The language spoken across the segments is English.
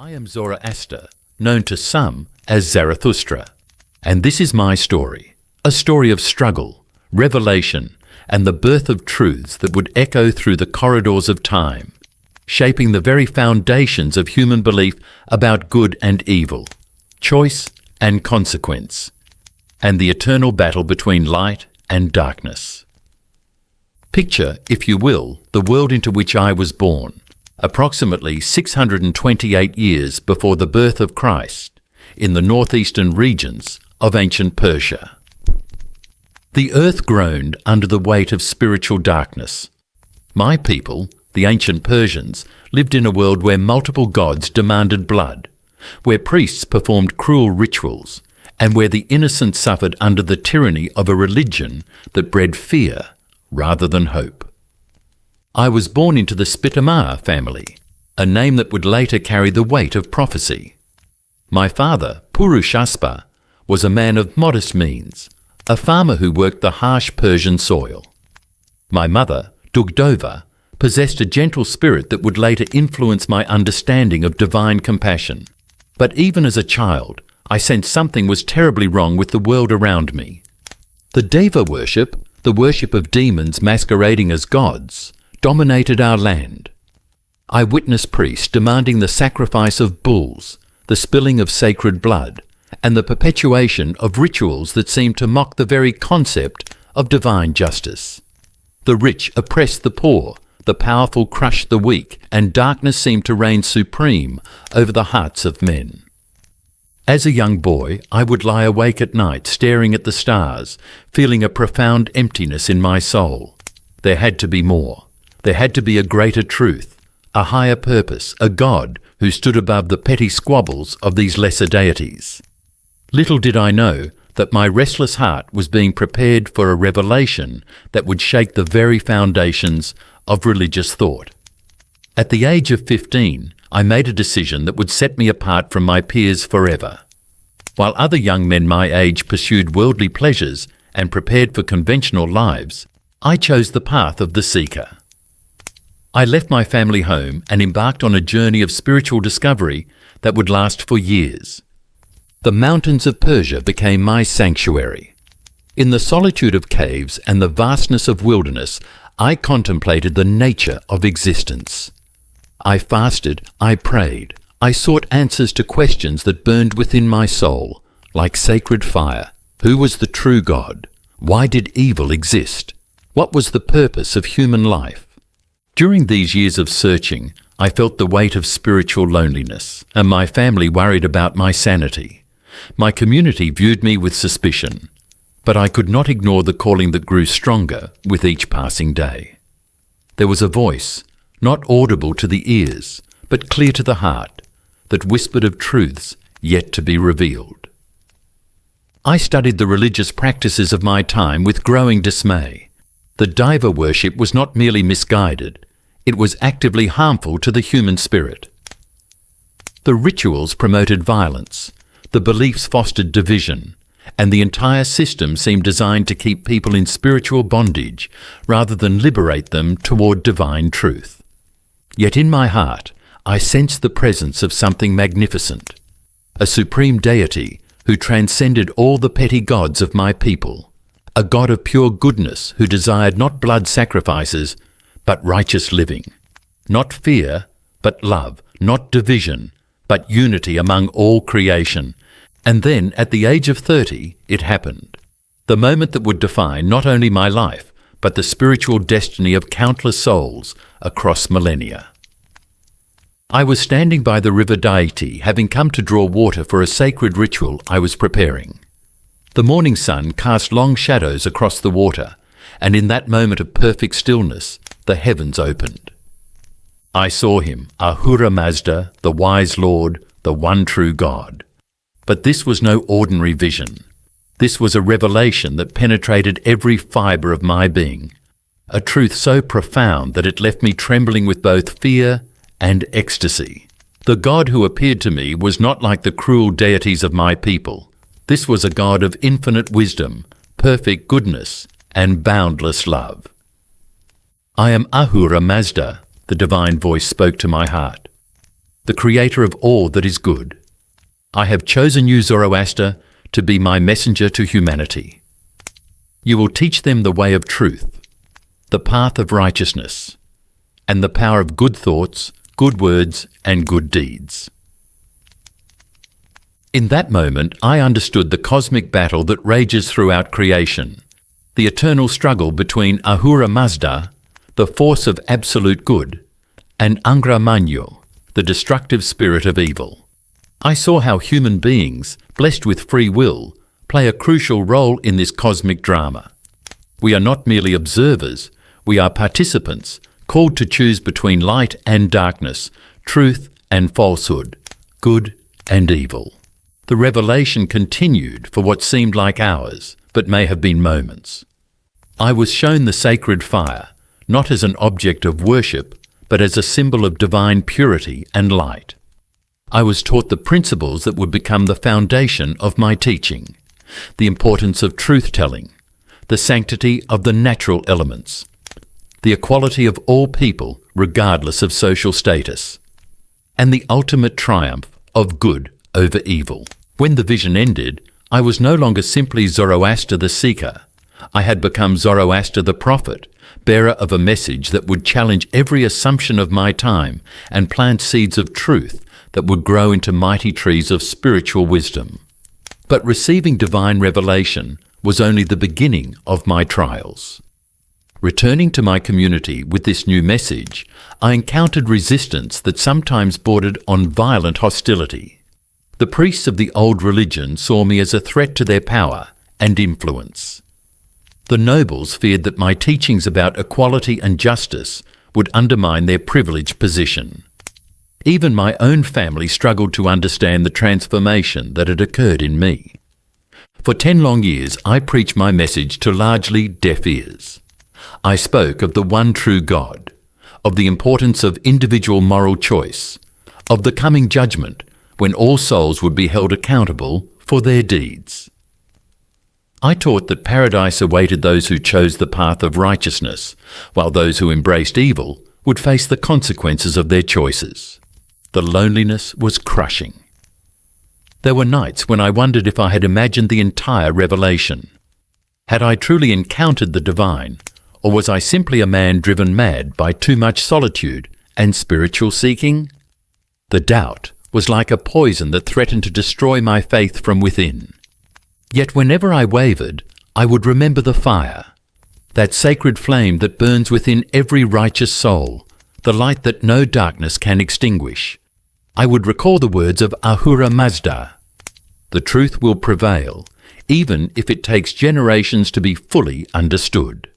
I am Zoroaster, known to some as Zarathustra, and this is my story, a story of struggle, revelation, and the birth of truths that would echo through the corridors of time, shaping the very foundations of human belief about good and evil, choice and consequence, and the eternal battle between light and darkness. Picture, if you will, the world into which I was born, approximately 628 years before the birth of Christ, in the northeastern regions of ancient Persia. The earth groaned under the weight of spiritual darkness. My people, the ancient Persians, lived in a world where multiple gods demanded blood, where priests performed cruel rituals, and where the innocent suffered under the tyranny of a religion that bred fear rather than hope. I was born into the Spitamar family, a name that would later carry the weight of prophecy. My father, Purushaspa, was a man of modest means, a farmer who worked the harsh Persian soil. My mother, Dugdova, possessed a gentle spirit that would later influence my understanding of divine compassion. But even as a child, I sensed something was terribly wrong with the world around me. The Deva worship, the worship of demons masquerading as gods, dominated our land. I witnessed priests demanding the sacrifice of bulls, the spilling of sacred blood, and the perpetuation of rituals that seemed to mock the very concept of divine justice. The rich oppressed the poor, the powerful crushed the weak, and darkness seemed to reign supreme over the hearts of men. As a young boy, I would lie awake at night staring at the stars, feeling a profound emptiness in my soul. There had to be more. There had to be a greater truth, a higher purpose, a God who stood above the petty squabbles of these lesser deities. Little did I know that my restless heart was being prepared for a revelation that would shake the very foundations of religious thought. At the age of 15, I made a decision that would set me apart from my peers forever. While other young men my age pursued worldly pleasures and prepared for conventional lives, I chose the path of the seeker. I left my family home and embarked on a journey of spiritual discovery that would last for years. The mountains of Persia became my sanctuary. In the solitude of caves and the vastness of wilderness, I contemplated the nature of existence. I fasted, I prayed, I sought answers to questions that burned within my soul, like sacred fire. Who was the true God? Why did evil exist? What was the purpose of human life? During these years of searching, I felt the weight of spiritual loneliness, and my family worried about my sanity. My community viewed me with suspicion, but I could not ignore the calling that grew stronger with each passing day. There was a voice, not audible to the ears, but clear to the heart, that whispered of truths yet to be revealed. I studied the religious practices of my time with growing dismay. The Deva worship was not merely misguided, it was actively harmful to the human spirit. The rituals promoted violence, the beliefs fostered division, and the entire system seemed designed to keep people in spiritual bondage rather than liberate them toward divine truth. Yet in my heart, I sensed the presence of something magnificent, a supreme deity who transcended all the petty gods of my people. A God of pure goodness who desired not blood sacrifices, but righteous living. Not fear, but love. Not division, but unity among all creation. And then, at the age of 30, it happened. The moment that would define not only my life, but the spiritual destiny of countless souls across millennia. I was standing by the river deity, having come to draw water for a sacred ritual I was preparing. The morning sun cast long shadows across the water, and in that moment of perfect stillness, the heavens opened. I saw him, Ahura Mazda, the wise Lord, the one true God. But this was no ordinary vision. This was a revelation that penetrated every fibre of my being, a truth so profound that it left me trembling with both fear and ecstasy. The God who appeared to me was not like the cruel deities of my people. This was a God of infinite wisdom, perfect goodness, and boundless love. I am Ahura Mazda, the divine voice spoke to my heart. the creator of all that is good. I have chosen you, Zoroaster, to be my messenger to humanity. You will teach them the way of truth, the path of righteousness, and the power of good thoughts, good words, and good deeds. In that moment, I understood the cosmic battle that rages throughout creation, the eternal struggle between Ahura Mazda, the force of absolute good, and Angra Mainyo, the destructive spirit of evil. I saw how human beings, blessed with free will, play a crucial role in this cosmic drama. We are not merely observers, we are participants, called to choose between light and darkness, truth and falsehood, good and evil. The revelation continued for what seemed like hours, but may have been moments. I was shown the sacred fire, not as an object of worship, but as a symbol of divine purity and light. I was taught the principles that would become the foundation of my teaching, the importance of truth-telling, the sanctity of the natural elements, the equality of all people regardless of social status, and the ultimate triumph of good over evil. When the vision ended, I was no longer simply Zoroaster the seeker. I had become Zoroaster the prophet, bearer of a message that would challenge every assumption of my time and plant seeds of truth that would grow into mighty trees of spiritual wisdom. But receiving divine revelation was only the beginning of my trials. Returning to my community with this new message, I encountered resistance that sometimes bordered on violent hostility. The priests of the old religion saw me as a threat to their power and influence. The nobles feared that my teachings about equality and justice would undermine their privileged position. Even my own family struggled to understand the transformation that had occurred in me. For 10 long years, I preached my message to largely deaf ears. I spoke of the one true God, of the importance of individual moral choice, of the coming judgment when all souls would be held accountable for their deeds. I taught that paradise awaited those who chose the path of righteousness, while those who embraced evil would face the consequences of their choices. The loneliness was crushing. There were nights when I wondered if I had imagined the entire revelation. Had I truly encountered the divine, or was I simply a man driven mad by too much solitude and spiritual seeking? The doubt was like a poison that threatened to destroy my faith from within. Yet whenever I wavered, I would remember the fire, that sacred flame that burns within every righteous soul, the light that no darkness can extinguish. I would recall the words of Ahura Mazda. The truth will prevail, even if it takes generations to be fully understood.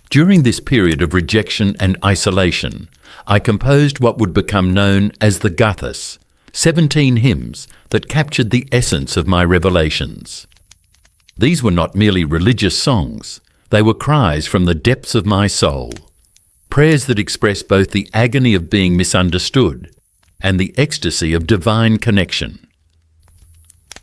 During this period of rejection and isolation, I composed what would become known as the Gathas, 17 hymns that captured the essence of my revelations. These were not merely religious songs, they were cries from the depths of my soul, prayers that express both the agony of being misunderstood and the ecstasy of divine connection.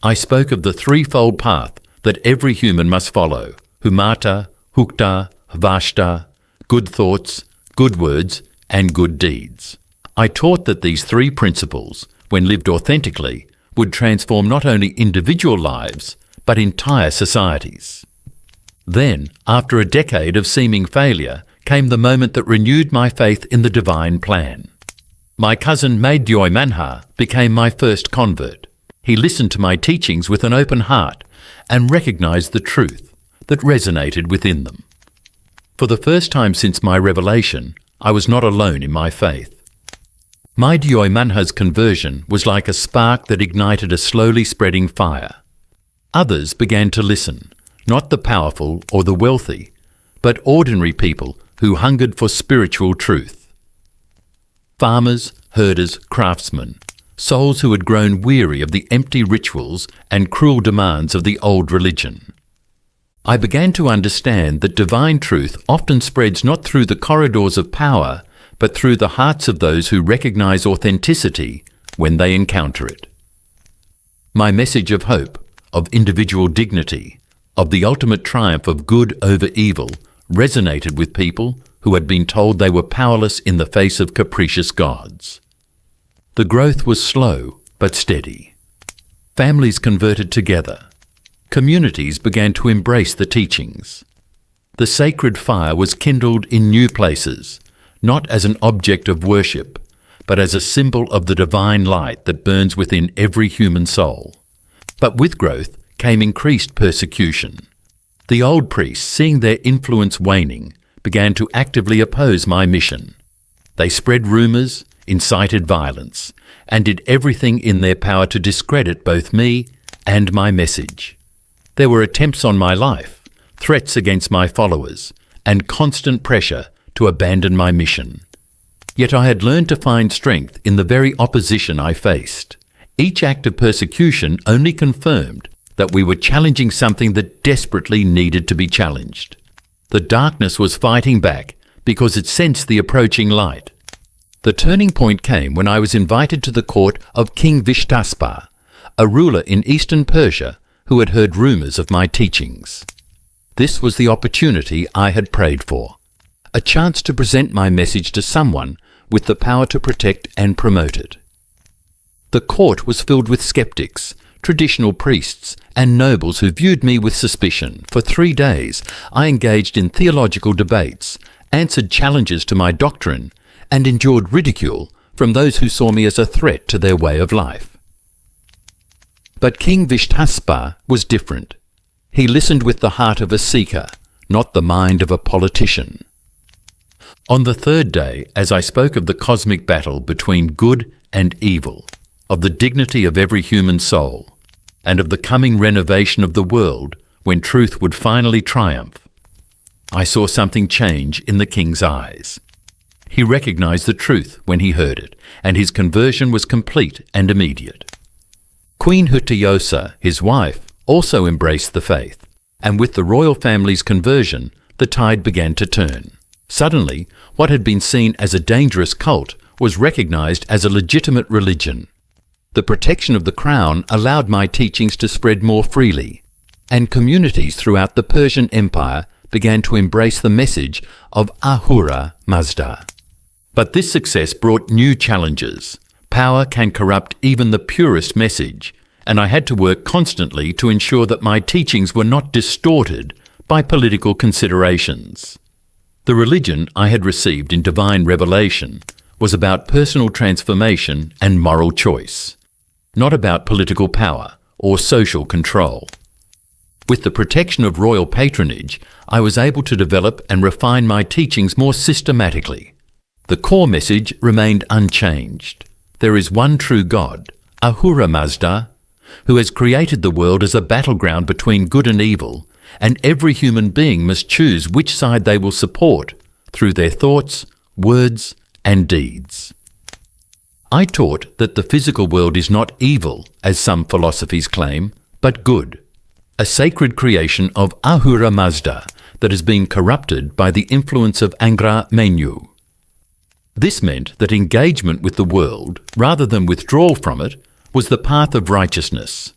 I spoke of the threefold path that every human must follow: humata, hukta, vashta, good thoughts, good words, and good deeds. I taught that these three principles, when lived authentically, would transform not only individual lives, but entire societies. Then, after a decade of seeming failure, came the moment that renewed my faith in the divine plan. My cousin Madhyoy Manha became my first convert. He listened to my teachings with an open heart and recognized the truth that resonated within them. For the first time since my revelation, I was not alone in my faith. Madhyoy Manha's conversion was like a spark that ignited a slowly spreading fire. Others began to listen, not the powerful or the wealthy, but ordinary people who hungered for spiritual truth. Farmers, herders, craftsmen, souls who had grown weary of the empty rituals and cruel demands of the old religion. I began to understand that divine truth often spreads not through the corridors of power, but through the hearts of those who recognize authenticity when they encounter it. My message of hope, of individual dignity, of the ultimate triumph of good over evil resonated with people who had been told they were powerless in the face of capricious gods. The growth was slow but steady. Families converted together. Communities began to embrace the teachings. The sacred fire was kindled in new places, not as an object of worship, but as a symbol of the divine light that burns within every human soul. But with growth came increased persecution. The old priests, seeing their influence waning, began to actively oppose my mission. They spread rumours, incited violence, and did everything in their power to discredit both me and my message. There were attempts on my life, threats against my followers, and constant pressure to abandon my mission. Yet I had learned to find strength in the very opposition I faced. Each act of persecution only confirmed that we were challenging something that desperately needed to be challenged. The darkness was fighting back because it sensed the approaching light. The turning point came when I was invited to the court of King Vishtaspa, a ruler in eastern Persia who had heard rumours of my teachings. This was the opportunity I had prayed for, a chance to present my message to someone with the power to protect and promote it. The court was filled with skeptics, traditional priests, and nobles who viewed me with suspicion. For 3 days, I engaged in theological debates, answered challenges to my doctrine, and endured ridicule from those who saw me as a threat to their way of life. But King Vishtaspa was different. He listened with the heart of a seeker, not the mind of a politician. On the 3rd day, as I spoke of the cosmic battle between good and evil, of the dignity of every human soul, and of the coming renovation of the world when truth would finally triumph, I saw something change in the king's eyes. He recognized the truth when he heard it, and his conversion was complete and immediate. Queen Hutayosa, his wife, also embraced the faith, and with the royal family's conversion, the tide began to turn. Suddenly, what had been seen as a dangerous cult was recognized as a legitimate religion. The protection of the crown allowed my teachings to spread more freely, and communities throughout the Persian Empire began to embrace the message of Ahura Mazda. But this success brought new challenges. Power can corrupt even the purest message, and I had to work constantly to ensure that my teachings were not distorted by political considerations. The religion I had received in divine revelation was about personal transformation and moral choice, not about political power or social control. With the protection of royal patronage, I was able to develop and refine my teachings more systematically. The core message remained unchanged. There is one true God, Ahura Mazda, who has created the world as a battleground between good and evil, and every human being must choose which side they will support through their thoughts, words, and deeds. I taught that the physical world is not evil, as some philosophies claim, but good, a sacred creation of Ahura Mazda that has been corrupted by the influence of Ahura Mazda. This meant that engagement with the world, rather than withdrawal from it, was the path of righteousness.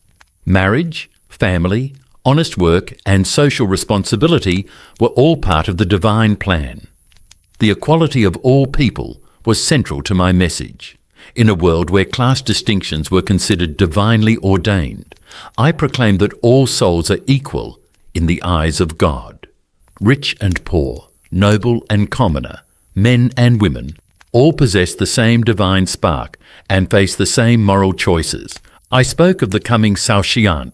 Marriage, family, honest work, and social responsibility were all part of the divine plan. The equality of all people was central to my message. In a world where class distinctions were considered divinely ordained, I proclaimed that all souls are equal in the eyes of God. Rich and poor, noble and commoner, men and women, all possess the same divine spark and face the same moral choices. I spoke of the coming Zoroastrian,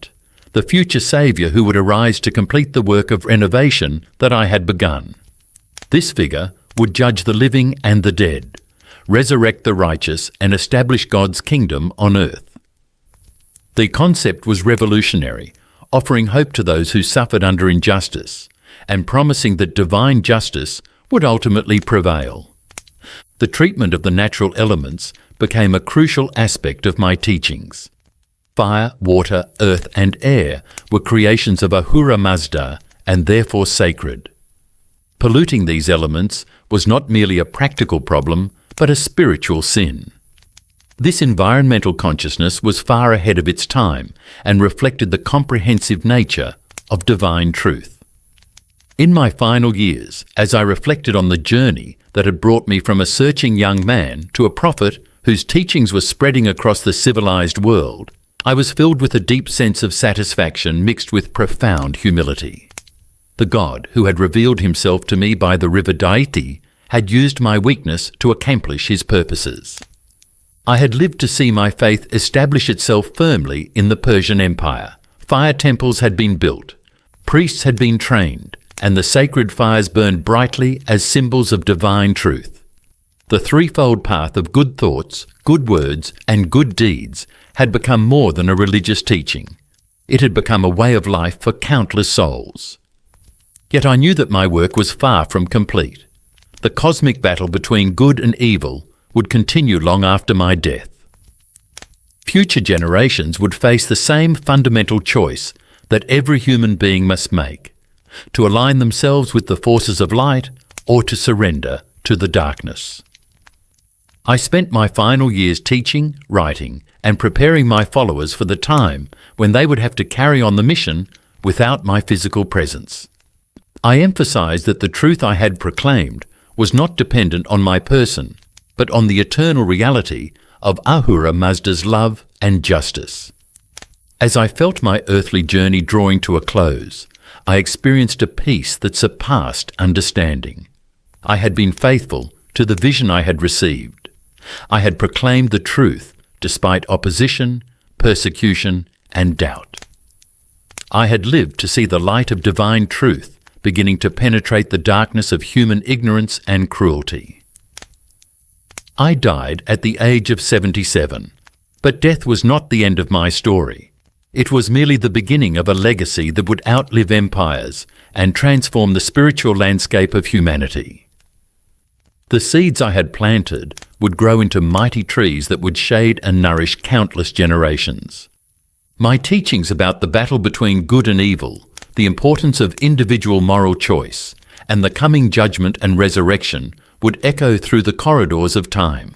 the future saviour who would arise to complete the work of renovation that I had begun. This figure would judge the living and the dead, resurrect the righteous, and establish God's kingdom on earth. The concept was revolutionary, offering hope to those who suffered under injustice, and promising that divine justice would ultimately prevail. The treatment of the natural elements became a crucial aspect of my teachings. Fire, water, earth, and air were creations of Ahura Mazda and therefore sacred. Polluting these elements was not merely a practical problem, but a spiritual sin. This environmental consciousness was far ahead of its time and reflected the comprehensive nature of divine truth. In my final years, as I reflected on the journey that had brought me from a searching young man to a prophet whose teachings were spreading across the civilized world, I was filled with a deep sense of satisfaction mixed with profound humility. The God who had revealed himself to me by the river deity had used my weakness to accomplish his purposes. I had lived to see my faith establish itself firmly in the Persian Empire. Fire temples had been built, priests had been trained, and the sacred fires burned brightly as symbols of divine truth. The threefold path of good thoughts, good words, and good deeds had become more than a religious teaching. It had become a way of life for countless souls. Yet I knew that my work was far from complete. The cosmic battle between good and evil would continue long after my death. Future generations would face the same fundamental choice that every human being must make: to align themselves with the forces of light or to surrender to the darkness. I spent my final years teaching, writing, and preparing my followers for the time when they would have to carry on the mission without my physical presence. I emphasized that the truth I had proclaimed was not dependent on my person, but on the eternal reality of Ahura Mazda's love and justice. As I felt my earthly journey drawing to a close, I experienced a peace that surpassed understanding. I had been faithful to the vision I had received. I had proclaimed the truth despite opposition, persecution, and doubt. I had lived to see the light of divine truth beginning to penetrate the darkness of human ignorance and cruelty. I died at the age of 77, but death was not the end of my story. It was merely the beginning of a legacy that would outlive empires and transform the spiritual landscape of humanity. The seeds I had planted would grow into mighty trees that would shade and nourish countless generations. My teachings about the battle between good and evil, the importance of individual moral choice, and the coming judgment and resurrection would echo through the corridors of time.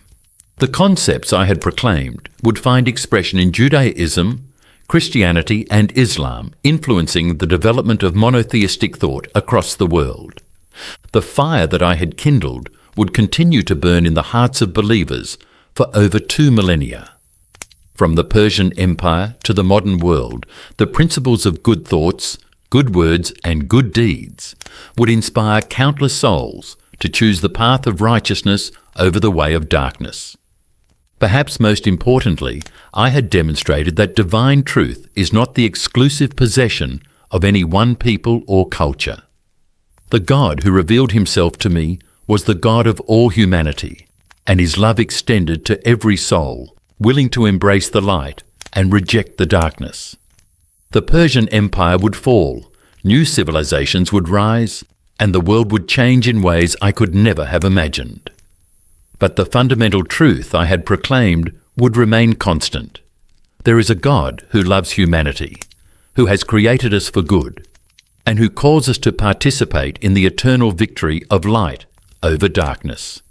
The concepts I had proclaimed would find expression in Judaism, Christianity, and Islam, influencing the development of monotheistic thought across the world. The fire that I had kindled would continue to burn in the hearts of believers for over 2 millennia. From the Persian Empire to the modern world, the principles of good thoughts, good words, and good deeds would inspire countless souls to choose the path of righteousness over the way of darkness. Perhaps most importantly, I had demonstrated that divine truth is not the exclusive possession of any one people or culture. The God who revealed himself to me was the God of all humanity, and his love extended to every soul, willing to embrace the light and reject the darkness. The Persian Empire would fall, new civilizations would rise, and the world would change in ways I could never have imagined. But the fundamental truth I had proclaimed would remain constant. There is a God who loves humanity, who has created us for good, and who calls us to participate in the eternal victory of light over darkness.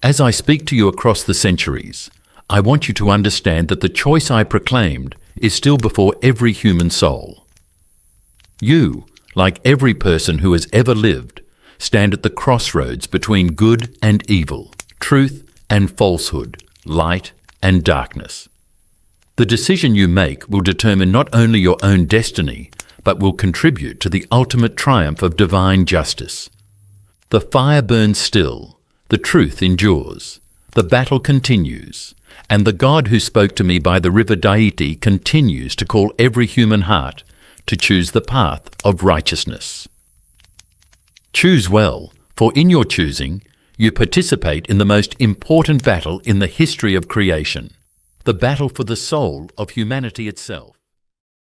As I speak to you across the centuries, I want you to understand that the choice I proclaimed is still before every human soul. You, like every person who has ever lived, stand at the crossroads between good and evil, truth and falsehood, light and darkness. The decision you make will determine not only your own destiny, but will contribute to the ultimate triumph of divine justice. The fire burns still, the truth endures, the battle continues, and the God who spoke to me by the river deity continues to call every human heart to choose the path of righteousness. Choose well, for in your choosing, you participate in the most important battle in the history of creation, the battle for the soul of humanity itself.